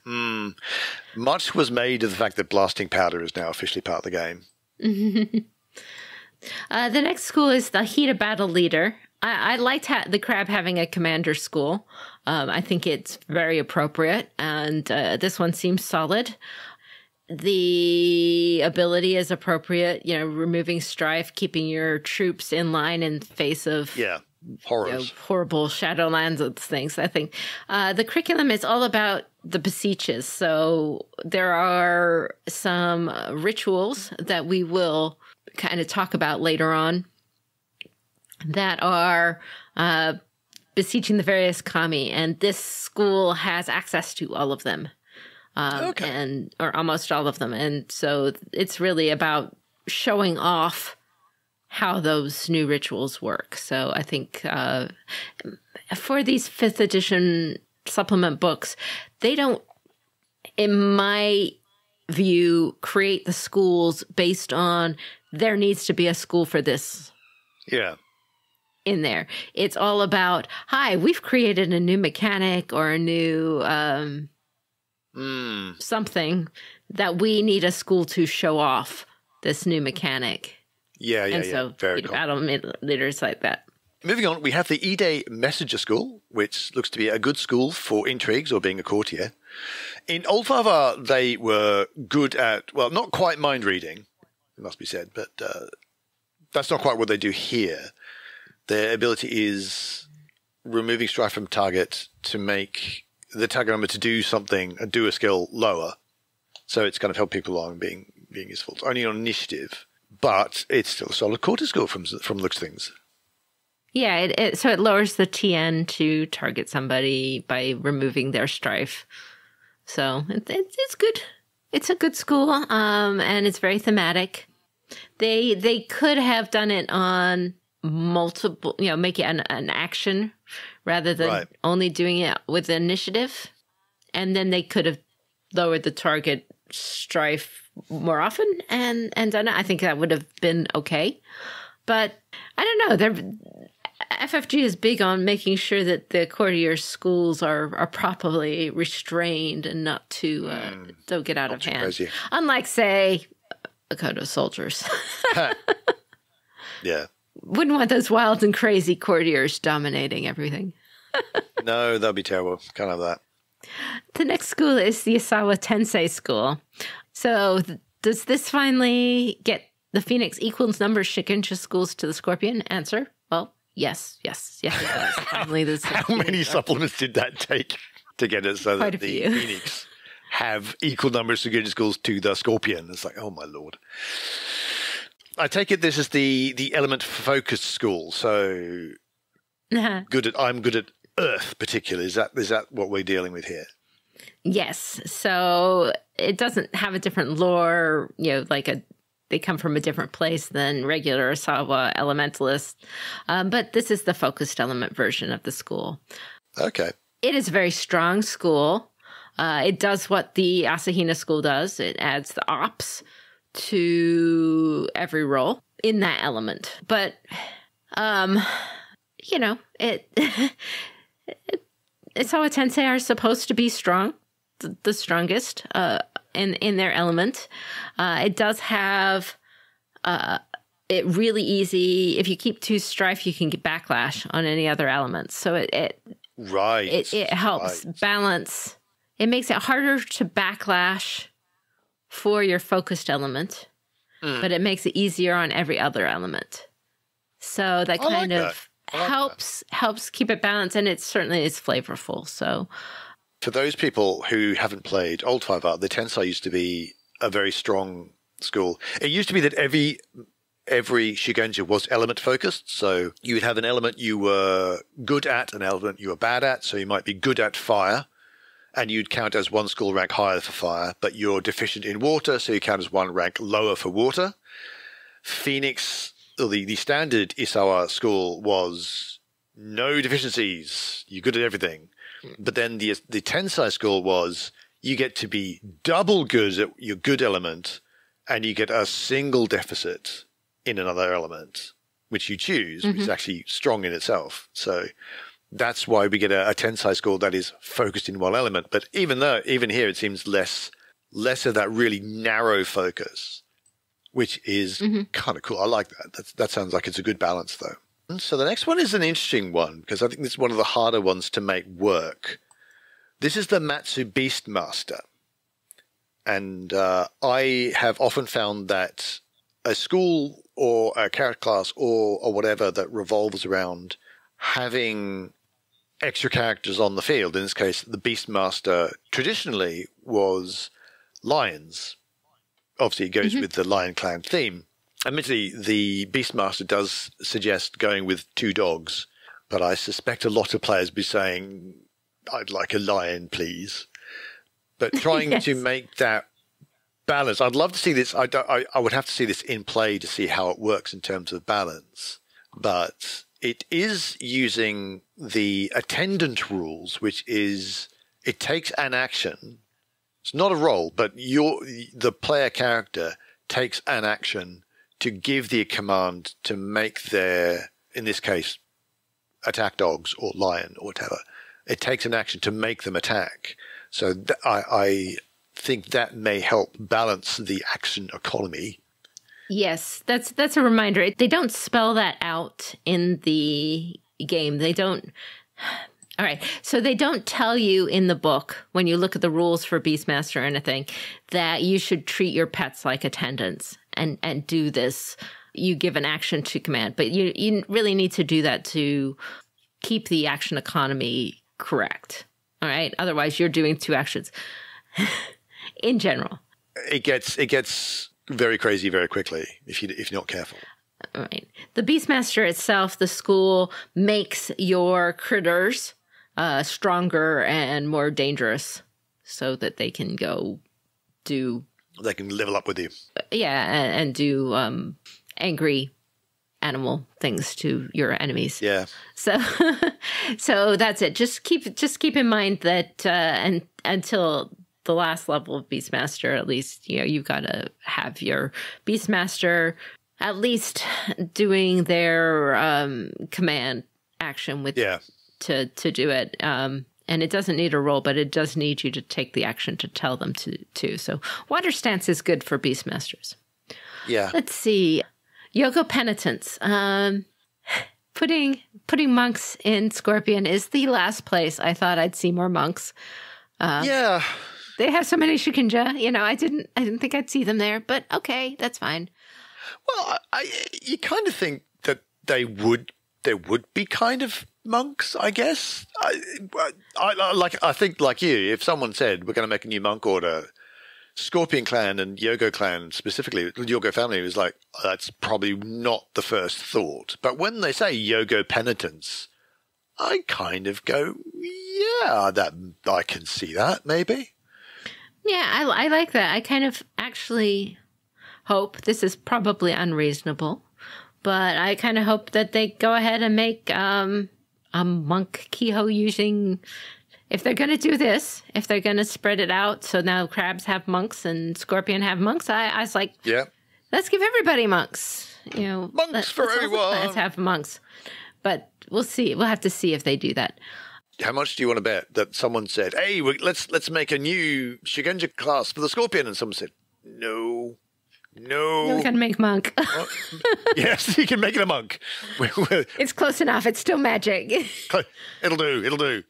Much was made of the fact that blasting powder is now officially part of the game. The next school is the Heat of Battle Leader. I liked the Crab having a commander school. I think it's very appropriate, and this one seems solid. The ability is appropriate, removing strife, keeping your troops in line in the face of horrors. Horrible Shadowlands things. I think the curriculum is all about the beseeches. So there are some rituals that we will kind of talk about later on that are beseeching the various kami, and this school has access to all of them. Or almost all of them. And so it's really about showing off how those new rituals work. So I think for these 5th edition supplement books, they don't, in my view, create the schools based on there needs to be a school for this. Yeah. In there. It's all about, hi, we've created a new mechanic or a new something that we need a school to show off this new mechanic. So very cool. Battle leaders like that. Moving on, we have the E-Day Messenger School, which looks to be a good school for intrigues or being a courtier. In Old 5R, they were good at, well, not quite mind reading, it must be said, but that's not quite what they do here. Their ability is removing strife from target to make the target member to do something and do a skill lower. So it's kind of helped people along being useful. It's only on initiative, but it's still a solid quarter skill from looks things. Yeah, so it lowers the TN to target somebody by removing their strife. So it's good. It's a good school, and it's very thematic. They could have done it on multiple, make it an action rather than only doing it with initiative. And then they could have lowered the target strife more often and done it. I think that would have been okay. But I don't know. FFG is big on making sure that the courtier schools are properly restrained and not to don't get out of hand. Crazy. Unlike, say, a code of soldiers. Yeah. Wouldn't want those wild and crazy courtiers dominating everything. No, that'd be terrible. Can't have that. The next school is the Isawa Tensei school. So does this finally get the Phoenix equals number Shikinsha schools to the Scorpion? Answer, well, yes, it does. Finally, how many supplements did that take to get it so that the Phoenix have equal numbers of Shikinsha schools to the Scorpion? It's like, oh my lord. I take it this is the element focused school. So I'm good at Earth particularly. Is that what we're dealing with here? Yes. So it doesn't have a different lore, they come from a different place than regular Asawa elementalists. But this is the focused element version of the school. Okay. It is a very strong school. It does what the Asahina school does. It adds the ops to every role in that element. But, Isawa Tensei are supposed to be strong, the strongest in their element. It does have it really easy. If you keep 2 strife, you can get backlash on any other elements. So it helps balance. It makes it harder to backlash for your focused element, but it makes it easier on every other element. So that kind of helps keep it balanced, and it certainly is flavorful. So for those people who haven't played Old 5R, the Tensei used to be a very strong school. It used to be that every Shigenja was element focused. So you would have an element you were good at, an element you were bad at. So you might be good at fire, and you'd count as 1 school rank higher for fire, but you're deficient in water, so you count as 1 rank lower for water. Phoenix, or the standard Isawa school was no deficiencies, you're good at everything. But then the Tensei school was you get to be double good at your good element, and you get a single deficit in another element, which you choose, which is actually strong in itself. So that's why we get a tensai score that is focused in one element. But even here, it seems less of that really narrow focus, which is kind of cool. I like that. That sounds like it's a good balance, though. And so the next one is an interesting one, because I think this is one of the harder ones to make work. This is the Matsu Beastmaster. And I have often found that a school or a character class or whatever that revolves around having extra characters on the field, in this case, the Beastmaster traditionally was lions. Obviously, it goes with the Lion Clan theme. Admittedly, the Beastmaster does suggest going with 2 dogs, but I suspect a lot of players be saying, I'd like a lion, please. But trying to make that balance, I'd love to see this. I would have to see this in play to see how it works in terms of balance. But it is using the attendant rules, which is it takes an action. It's not a roll, but the player character takes an action to give the command to make their, in this case, attack dogs or lion or whatever. It takes an action to make them attack. So I think that may help balance the action economy. Yes, that's a reminder. They don't spell that out in the game. They don't. All right. So they don't tell you in the book, when you look at the rules for Beastmaster or anything, that you should treat your pets like attendants and do this. You give an action to command, but you really need to do that to keep the action economy correct. All right. Otherwise, you're doing 2 actions in general. It gets very crazy very quickly if you're not careful. All right. The Beastmaster itself, the school, makes your critters stronger and more dangerous so that they can go do... They can level up with you. Yeah, and do angry animal things to your enemies. Yeah. So so that's it. Just keep in mind that until the last level of Beastmaster, at least, you've got to have your Beastmaster at least doing their command action with to do it. And it doesn't need a roll, but it does need you to take the action to tell them to. So Water Stance is good for Beastmasters. Yeah. Let's see. Yoga Penitence. Putting monks in Scorpion is the last place I thought I'd see more monks. Yeah. They have so many Shikinja. I didn't think I'd see them there, but okay, that's fine. Well, you kind of think that there would be kind of monks, I guess. I think like you, if someone said we're going to make a new monk order, Scorpion Clan and Yogo Clan specifically, the Yogo family was like, that's probably not the first thought. But when they say Yogo Penitence, I kind of go, yeah, that I can see that maybe. Yeah, I like that. I kind of actually hope, this is probably unreasonable, but I kind of hope that they go ahead and make a monk Kiho using, if they're going to do this, if they're going to spread it out, so now crabs have monks and Scorpion have monks, I was like, yeah, let's give everybody monks. Monks for everyone. Let's have monks. But we'll see. We'll have to see if they do that. How much do you want to bet that someone said, hey, let's make a new Shigenja class for the Scorpion? And someone said, no. We can make monk. Yes, you can make it a monk. It's close enough. It's still magic. It'll do.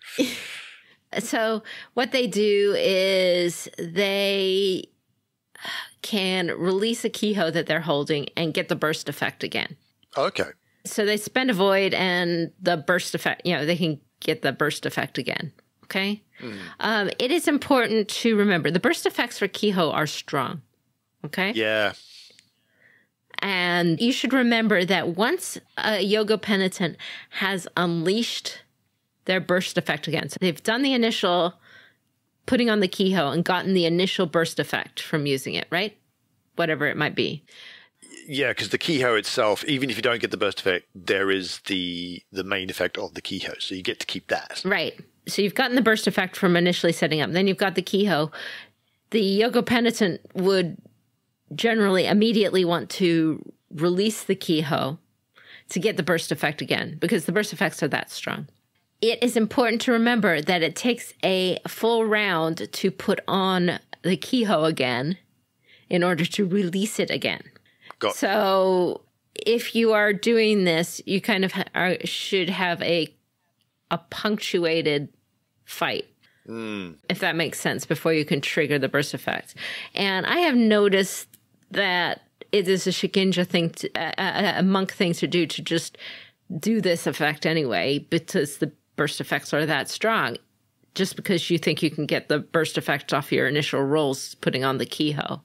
So what they do is they can release a Kiho that they're holding and get the burst effect again. Okay. So they spend a void and the burst effect, they can get the burst effect again. Okay. It is important to remember the burst effects for Kiho are strong. Okay. Yeah. And you should remember that once a Yoga Penitent has unleashed their burst effect again, so they've done the initial putting on the Kiho and gotten the initial burst effect from using it, right? Whatever it might be. Yeah, because the Kiho itself, even if you don't get the burst effect, there is the main effect of the Kiho, so you get to keep that. Right. So you've gotten the burst effect from initially setting up. Then you've got the Kiho. The Yoga Penitent would generally immediately want to release the Kiho to get the burst effect again, because the burst effects are that strong. it is important to remember that it takes a full round to put on the keyhole again in order to release it again. So if you are doing this, you kind of should have a punctuated fight, if that makes sense, before you can trigger the burst effect. And I have noticed that it is a Shikinja thing, a monk thing to do, to just do this effect anyway, because the burst effects are that strong, just because you think you can get the burst effect off your initial rolls putting on the keyhole.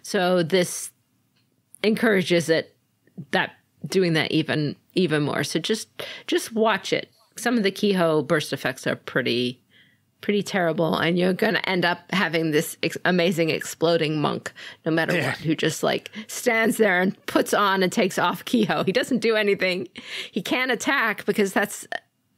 So this encourages doing that even more. So just watch it. Some of the keyhole burst effects are pretty terrible, and you're going to end up having this amazing exploding monk, no matter what, who just like stands there and puts on and takes off keyhole. He doesn't do anything. He can't attack because that's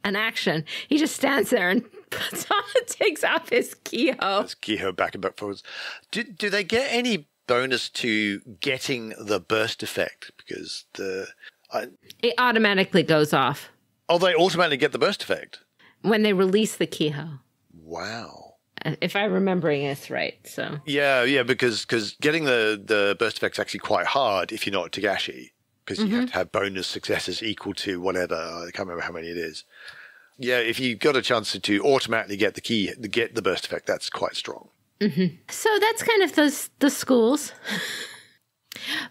an action. He just stands there and puts on and takes off his keyhole. His keyhole back and back forwards. Do they get any bonus to getting the burst effect? Because it automatically goes off. Oh, they automatically get the burst effect? When they release the keyhole. Wow. If I'm remembering this right, so. Yeah, because getting the burst effect's actually quite hard if you're not Togashi, because you have to have bonus successes equal to whatever. I can't remember how many it is. Yeah, if you got a chance to automatically get the burst effect, that's quite strong. Mm-hmm. So that's kind of the schools.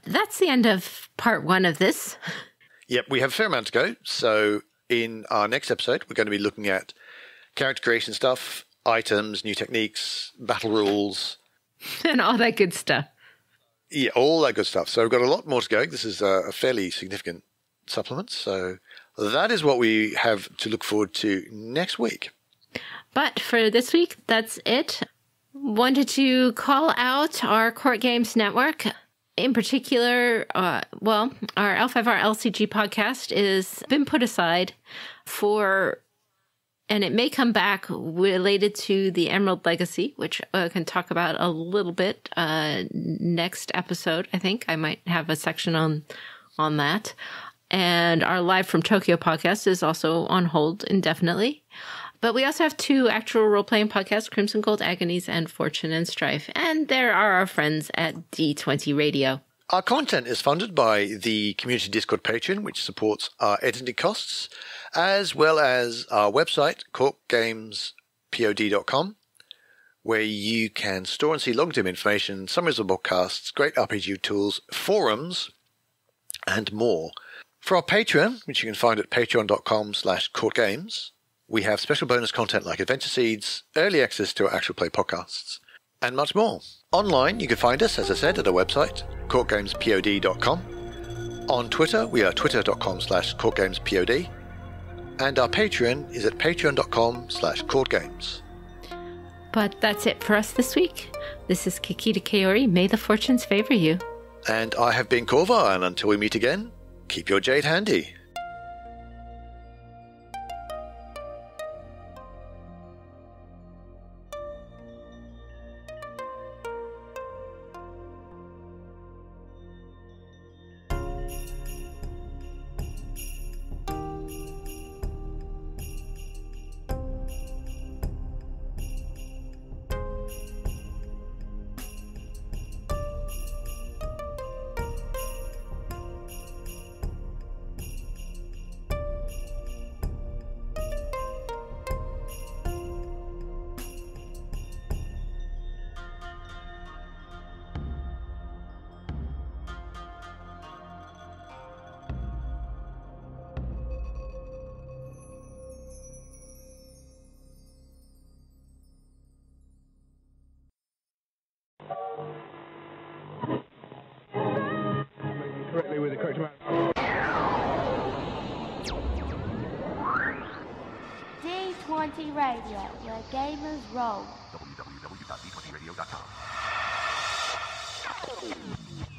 That's the end of part 1 of this. Yep, we have a fair amount to go. So in our next episode, we're going to be looking at character creation stuff, items, new techniques, battle rules. And all that good stuff. Yeah, all that good stuff. So we've got a lot more to go. This is a fairly significant supplement. So that is what we have to look forward to next week. But for this week, that's it. Wanted to call out our Courtgames network. In particular, our L5R LCG podcast is been put aside for, and it may come back related to the Emerald Legacy, which I can talk about a little bit next episode. I think I might have a section on that. And our Live from Tokyo podcast is also on hold indefinitely. But we also have 2 actual role-playing podcasts, Crimson Gold Agonies and Fortune and Strife. And there are our friends at D20 Radio. Our content is funded by the Community Discord Patreon, which supports our editing costs, as well as our website, courtgamespod.com, where you can store and see long-term information, summaries of podcasts, great RPG tools, forums, and more. For our Patreon, which you can find at patreon.com/courtgames, we have special bonus content like Adventure Seeds, early access to our actual play podcasts, and much more. Online, you can find us, as I said, at our website, courtgamespod.com. On Twitter, we are twitter.com/courtgamespod. And our Patreon is at patreon.com/courtgames. But that's it for us this week. This is Kikita Kaori. May the fortunes favor you. And I have been Korvar, and until we meet again, keep your jade handy. D20 Radio, where gamers roll. www.d20radio.com